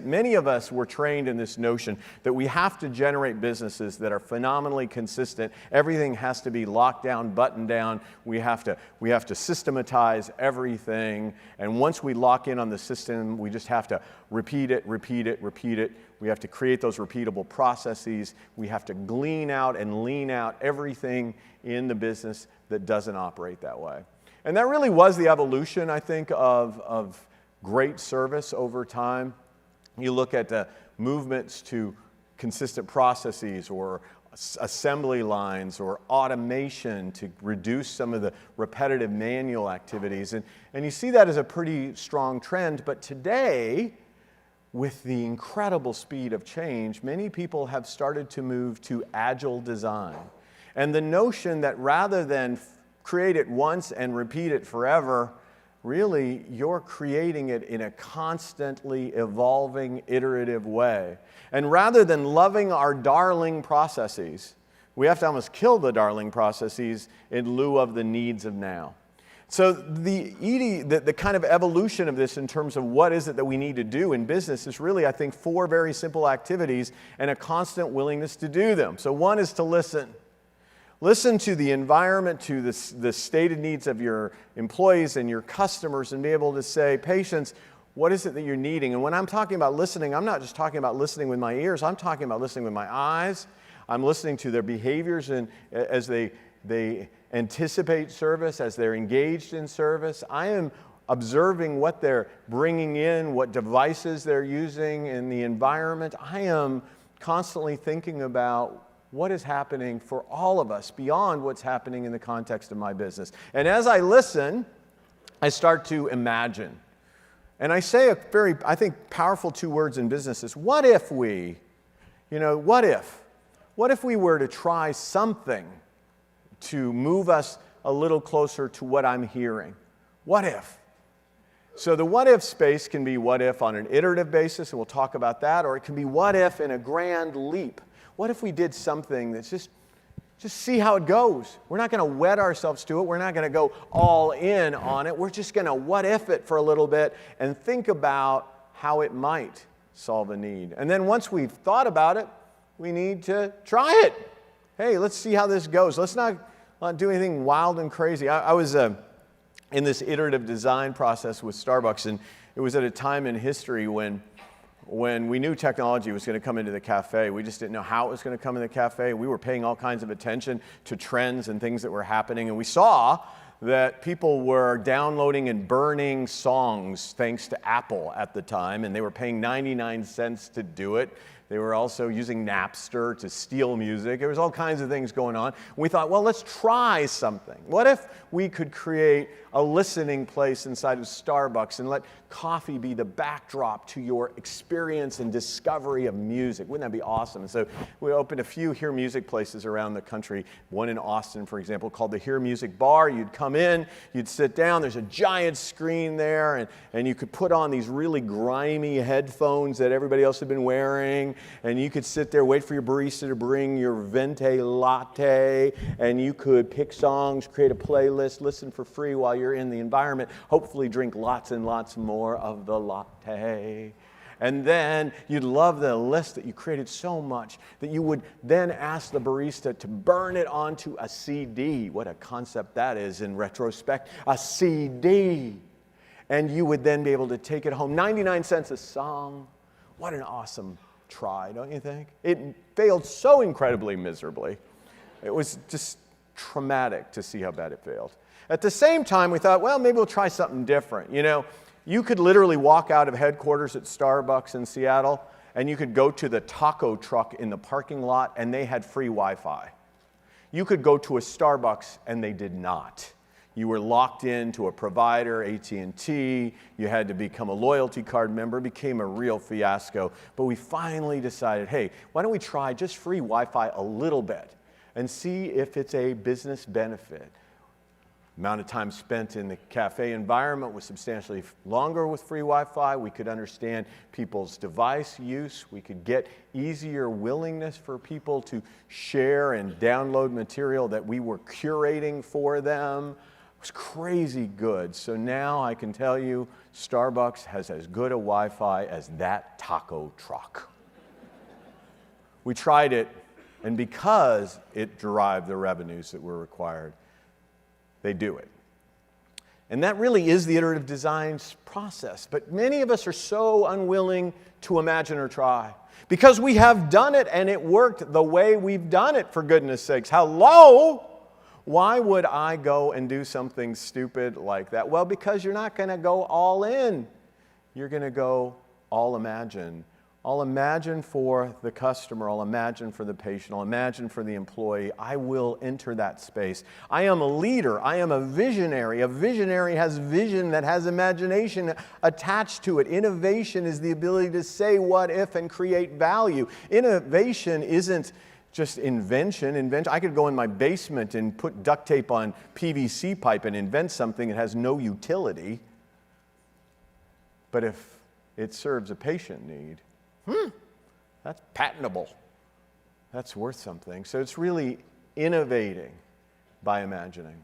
Many of us were trained in this notion that we have to generate businesses that are phenomenally consistent. Everything has to be locked down, buttoned down. We have to systematize everything. And once we lock in on the system, we just have to repeat it, repeat it, repeat it. We have to create those repeatable processes. We have to glean out and lean out everything in the business that doesn't operate that way. And that really was the evolution, I think, of great service over time. You look at the movements to consistent processes or assembly lines or automation to reduce some of the repetitive manual activities. And you see that as a pretty strong trend. But today, with the incredible speed of change, many people have started to move to agile design. And the notion that rather than create it once and repeat it forever, really, you're creating it in a constantly evolving, iterative way. And rather than loving our darling processes, we have to almost kill the darling processes in lieu of the needs of now. So the kind of evolution of this in terms of what is it that we need to do in business is really, I think, 4 very simple activities and a constant willingness to do them. So one is to listen. Listen to the environment, to the stated needs of your employees and your customers, and be able to say, patience, what is it that you're needing? And when I'm talking about listening, I'm not just talking about listening with my ears. I'm talking about listening with my eyes. I'm listening to their behaviors and as they anticipate service, as they're engaged in service. I am observing what they're bringing in, what devices they're using in the environment. I am constantly thinking about what is happening for all of us beyond what's happening in the context of my business. And as I listen, I start to imagine. And I say a very, I think, powerful 2 words in business is, what if we, what if? What if we were to try something to move us a little closer to what I'm hearing? What if? So the what if space can be what if on an iterative basis, and we'll talk about that, or it can be what if in a grand leap. What if we did something that's just see how it goes? We're not going to wed ourselves to it. We're not going to go all in on it. We're just going to what if it for a little bit and think about how it might solve a need. And then once we've thought about it, we need to try it. Hey, let's see how this goes. Let's not do anything wild and crazy. I was in this iterative design process with Starbucks, and it was at a time in history when we knew technology was going to come into the cafe. We just didn't know how it was going to come in the cafe. We were paying all kinds of attention to trends and things that were happening. And we saw that people were downloading and burning songs thanks to Apple at the time. And they were paying 99 cents to do it. They were also using Napster to steal music. There was all kinds of things going on. We thought, well, let's try something. What if we could create a listening place inside of Starbucks and let coffee be the backdrop to your experience and discovery of music? Wouldn't that be awesome? And so we opened a few Hear Music places around the country. One in Austin, for example, called the Hear Music Bar. You'd come in, you'd sit down. There's a giant screen there, and you could put on these really grimy headphones that everybody else had been wearing. And you could sit there, wait for your barista to bring your venti latte, and you could pick songs, create a playlist, listen for free while you're in the environment, hopefully drink lots and lots more of the latte. And then you'd love the list that you created so much that you would then ask the barista to burn it onto a CD. What a concept that is in retrospect, a CD. And you would then be able to take it home. 99 cents a song. What an awesome try, don't you think? It failed so incredibly miserably. It was just traumatic to see how bad it failed. At the same time, we thought, well, maybe we'll try something different. You could literally walk out of headquarters at Starbucks in Seattle, and you could go to the taco truck in the parking lot, and they had free Wi-Fi. You could go to a Starbucks, and they did not. You were locked into a provider, AT&T. You had to become a loyalty card member. It became a real fiasco. But we finally decided, hey, why don't we try just free Wi-Fi a little bit and see if it's a business benefit. Amount of time spent in the cafe environment was substantially longer with free Wi-Fi. We could understand people's device use. We could get easier willingness for people to share and download material that we were curating for them. was crazy good. So now I can tell you Starbucks has as good a Wi-Fi as that taco truck. We tried it, and because it derived the revenues that were required, they do it. And that really is the iterative design process. But many of us are so unwilling to imagine or try because we have done it and it worked the way we've done it, for goodness sakes. Hello? Why would I go and do something stupid like that? Well, because you're not going to go all in. You're going to go all imagine. I'll imagine for the customer, I'll imagine for the patient, I'll imagine for the employee. I will enter that space. I am a leader. I am a visionary. A visionary has vision that has imagination attached to it. Innovation is the ability to say what if and create value. Innovation isn't just invention. I could go in my basement and put duct tape on PVC pipe and invent something that has no utility. But if it serves a patient need, that's patentable. That's worth something. So it's really innovating by imagining.